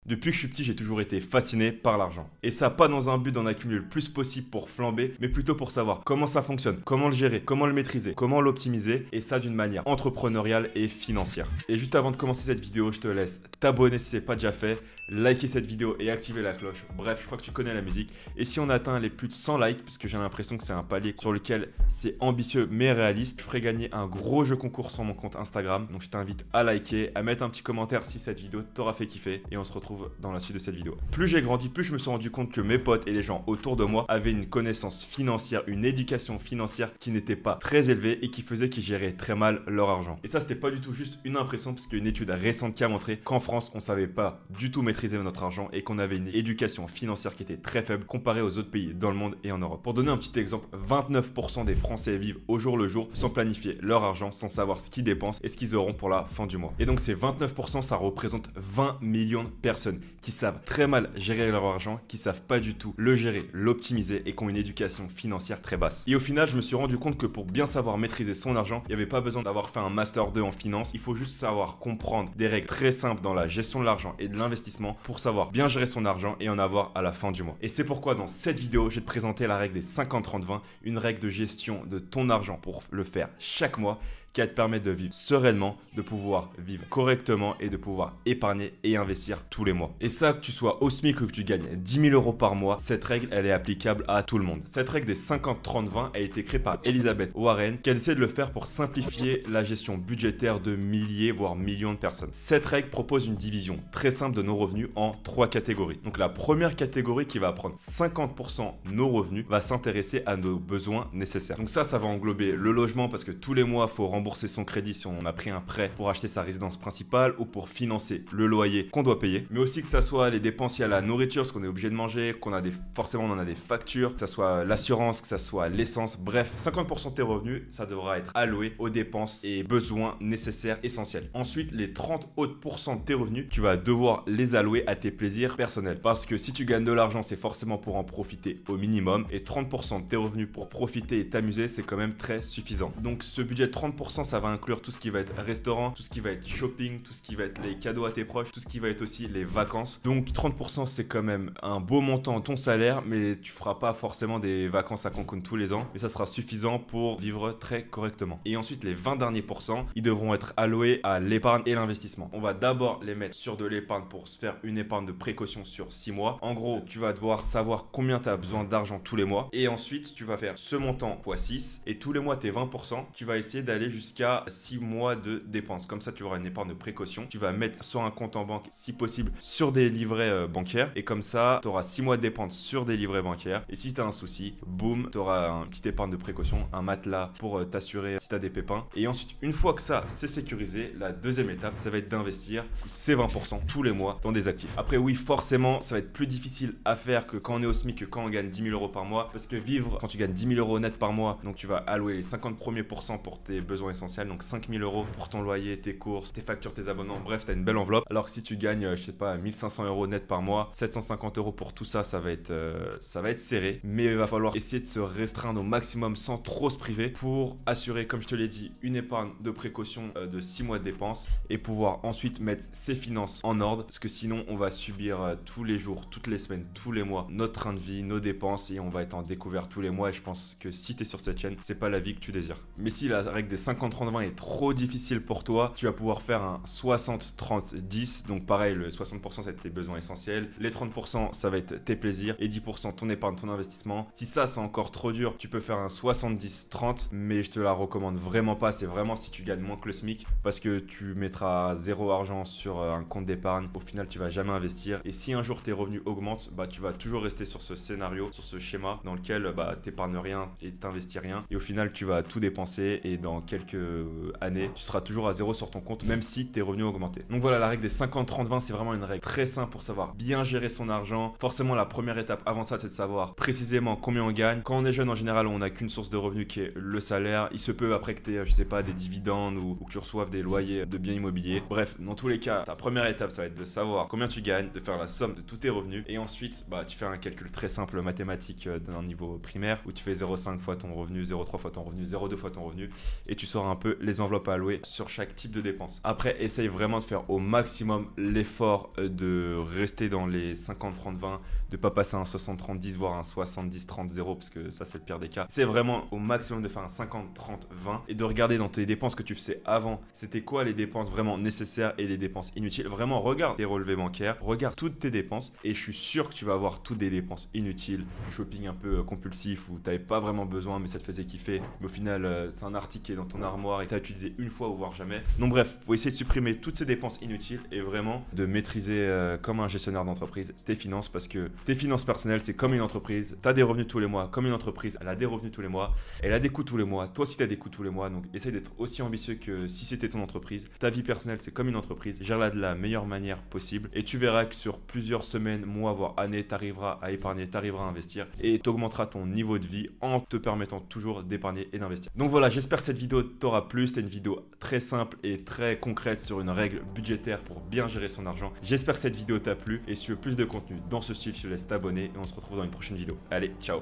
Depuis que je suis petit, j'ai toujours été fasciné par l'argent. Et ça, pas dans un but d'en accumuler le plus possible pour flamber, mais plutôt pour savoir comment ça fonctionne, comment le gérer, comment le maîtriser, comment l'optimiser, et ça d'une manière entrepreneuriale et financière. Et juste avant de commencer cette vidéo, je te laisse t'abonner si ce n'est pas déjà fait, liker cette vidéo et activer la cloche. Bref, je crois que tu connais la musique. Et si on atteint les plus de 100 likes, puisque j'ai l'impression que c'est un palier sur lequel c'est ambitieux mais réaliste, je ferai gagner un gros jeu concours sur mon compte Instagram. Donc je t'invite à liker, à mettre un petit commentaire si cette vidéo t'aura fait kiffer, et on se retrouve dans la suite de cette vidéo. Plus j'ai grandi, plus je me suis rendu compte que mes potes et les gens autour de moi avaient une connaissance financière, une éducation financière qui n'était pas très élevée et qui faisait qu'ils géraient très mal leur argent. Et ça, c'était pas du tout juste une impression, parce qu'il y a une étude récente qui a montré qu'en France, on savait pas du tout maîtriser notre argent et qu'on avait une éducation financière qui était très faible comparée aux autres pays dans le monde et en Europe. Pour donner un petit exemple, 29% des Français vivent au jour le jour sans planifier leur argent, sans savoir ce qu'ils dépensent et ce qu'ils auront pour la fin du mois. Et donc ces 29%, ça représente 20 millions de personnes qui savent très mal gérer leur argent, qui savent pas du tout le gérer, l'optimiser et qui ont une éducation financière très basse. Et au final, je me suis rendu compte que pour bien savoir maîtriser son argent, il n'y avait pas besoin d'avoir fait un master 2 en finance. Il faut juste savoir comprendre des règles très simples dans la gestion de l'argent et de l'investissement pour savoir bien gérer son argent et en avoir à la fin du mois. Et c'est pourquoi dans cette vidéo, je vais te présenter la règle des 50-30-20, une règle de gestion de ton argent pour le faire chaque mois, qui va te permettre de vivre sereinement, de pouvoir vivre correctement et de pouvoir épargner et investir tous les mois. Et ça, que tu sois au SMIC ou que tu gagnes 10 000 euros par mois, cette règle, elle est applicable à tout le monde. Cette règle des 50-30-20 a été créée par Elizabeth Warren, qui a décidé de le faire pour simplifier la gestion budgétaire de milliers, voire millions de personnes. Cette règle propose une division très simple de nos revenus en 3 catégories. Donc la première catégorie, qui va prendre 50% de nos revenus, va s'intéresser à nos besoins nécessaires. Donc ça va englober le logement, parce que tous les mois, il faut rembourser son crédit si on a pris un prêt pour acheter sa résidence principale ou pour financer le loyer qu'on doit payer, mais aussi que ça soit les dépenses liées à la nourriture, ce qu'on est obligé de manger, forcément on en a des factures, que ça soit l'assurance, que ça soit l'essence, bref, 50% de tes revenus, ça devra être alloué aux dépenses et besoins nécessaires essentiels. Ensuite, les 30 autres pourcents de tes revenus, tu vas devoir les allouer à tes plaisirs personnels, parce que si tu gagnes de l'argent, c'est forcément pour en profiter au minimum, et 30% de tes revenus pour profiter et t'amuser, c'est quand même très suffisant. Donc ce budget de 30%, ça va inclure tout ce qui va être restaurant, tout ce qui va être shopping, tout ce qui va être les cadeaux à tes proches, tout ce qui va être aussi les vacances. Donc 30%, c'est quand même un beau montant de ton salaire, mais tu feras pas forcément des vacances à Cancun tous les ans, mais ça sera suffisant pour vivre très correctement. Et ensuite, les 20 derniers pourcents, ils devront être alloués à l'épargne et l'investissement. On va d'abord les mettre sur de l'épargne pour se faire une épargne de précaution sur 6 mois. En gros, tu vas devoir savoir combien tu as besoin d'argent tous les mois, et ensuite tu vas faire ce montant x 6, et tous les mois tes 20%, tu vas essayer d'aller jusqu'à 6 mois de dépenses. Comme ça, tu auras une épargne de précaution. Tu vas mettre sur un compte en banque, si possible, sur des livrets bancaires. Et comme ça, tu auras 6 mois de dépenses sur des livrets bancaires. Et si tu as un souci, boum, tu auras un petit épargne de précaution, un matelas pour t'assurer si tu as des pépins. Et ensuite, une fois que ça, c'est sécurisé, la deuxième étape, ça va être d'investir ces 20% tous les mois dans des actifs. Après, oui, forcément, ça va être plus difficile à faire que quand on est au SMIC, que quand on gagne 10 000 euros par mois. Parce que vivre, quand tu gagnes 10 000 euros net par mois, donc tu vas allouer les 50 premiers pourcents pour tes besoins essentiels. Donc 5 000 euros pour ton loyer, tes courses, tes factures, tes abonnements, bref, tu as une belle enveloppe. Alors que si tu gagnes, je sais pas, 1500 euros net par mois, 750 euros pour tout ça, ça va être serré. Mais il va falloir essayer de se restreindre au maximum sans trop se priver pour assurer, comme je te l'ai dit, une épargne de précaution de 6 mois de dépenses et pouvoir ensuite mettre ses finances en ordre, parce que sinon on va subir tous les jours, toutes les semaines, tous les mois notre train de vie, nos dépenses, et on va être en découvert tous les mois. Et je pense que si tu es sur cette chaîne, c'est pas la vie que tu désires. Mais si la règle des 50-30-20 est trop difficile pour toi, tu vas pouvoir faire un 60-30-10. Donc pareil, le 60% ça va être tes besoins essentiels, les 30% ça va être tes plaisirs, et 10% ton épargne, ton investissement. Si ça c'est encore trop dur, tu peux faire un 70-30, mais je te la recommande vraiment pas. C'est vraiment si tu gagnes moins que le SMIC, parce que tu mettras zéro argent sur un compte d'épargne. Au final, tu vas jamais investir, et si un jour tes revenus augmentent, bah tu vas toujours rester sur ce scénario, sur ce schéma dans lequel bah t'épargnes rien et t'investis rien, et au final tu vas tout dépenser, et dans quelques années tu seras toujours à zéro sur ton compte, même si tes revenus ont augmenté. Donc voilà, la règle des 50-30-20, c'est vraiment une règle très simple pour savoir bien gérer son argent. Forcément, la première étape avant ça, c'est de savoir précisément combien on gagne. Quand on est jeune, en général, on n'a qu'une source de revenus qui est le salaire. Il se peut après que tu aies, je sais pas, des dividendes ou que tu reçoives des loyers de biens immobiliers. Bref, dans tous les cas, ta première étape, ça va être de savoir combien tu gagnes, de faire la somme de tous tes revenus, et ensuite, bah, tu fais un calcul très simple mathématique d'un niveau primaire où tu fais 0,5 fois ton revenu, 0,3 fois ton revenu, 0,2 fois ton revenu, et tu sauras sauras un peu les enveloppes à allouer sur chaque type de dépense. Après, essaye vraiment de faire au maximum l'effort de rester dans les 50-30-20, de pas passer à un 60-30-10, voire un 70-30-0, parce que ça c'est le pire des cas. C'est vraiment au maximum de faire un 50-30-20 et de regarder dans tes dépenses que tu faisais avant, c'était quoi les dépenses vraiment nécessaires et les dépenses inutiles. Vraiment, regarde tes relevés bancaires, regarde toutes tes dépenses et je suis sûr que tu vas avoir toutes des dépenses inutiles, du shopping un peu compulsif où tu n'avais pas vraiment besoin mais ça te faisait kiffer. Mais au final, c'est un article qui est dans ton armoire et tu as utilisé une fois ou voire jamais. Donc bref, faut essayer de supprimer toutes ces dépenses inutiles et vraiment de maîtriser comme un gestionnaire d'entreprise tes finances, parce que tes finances personnelles, c'est comme une entreprise. Tu as des revenus tous les mois, comme une entreprise, elle a des revenus tous les mois, elle a des coûts tous les mois. Toi aussi, tu as des coûts tous les mois. Donc essaye d'être aussi ambitieux que si c'était ton entreprise. Ta vie personnelle, c'est comme une entreprise. Gère-la de la meilleure manière possible et tu verras que sur plusieurs semaines, mois, voire années, tu arriveras à épargner, tu arriveras à investir et tu augmenteras ton niveau de vie en te permettant toujours d'épargner et d'investir. Donc voilà, j'espère que cette vidéo t'aura plu. C'était une vidéo très simple et très concrète sur une règle budgétaire pour bien gérer son argent. J'espère que cette vidéo t'a plu et si tu veux plus de contenu dans ce style, je te laisse t'abonner et on se retrouve dans une prochaine vidéo. Allez, ciao!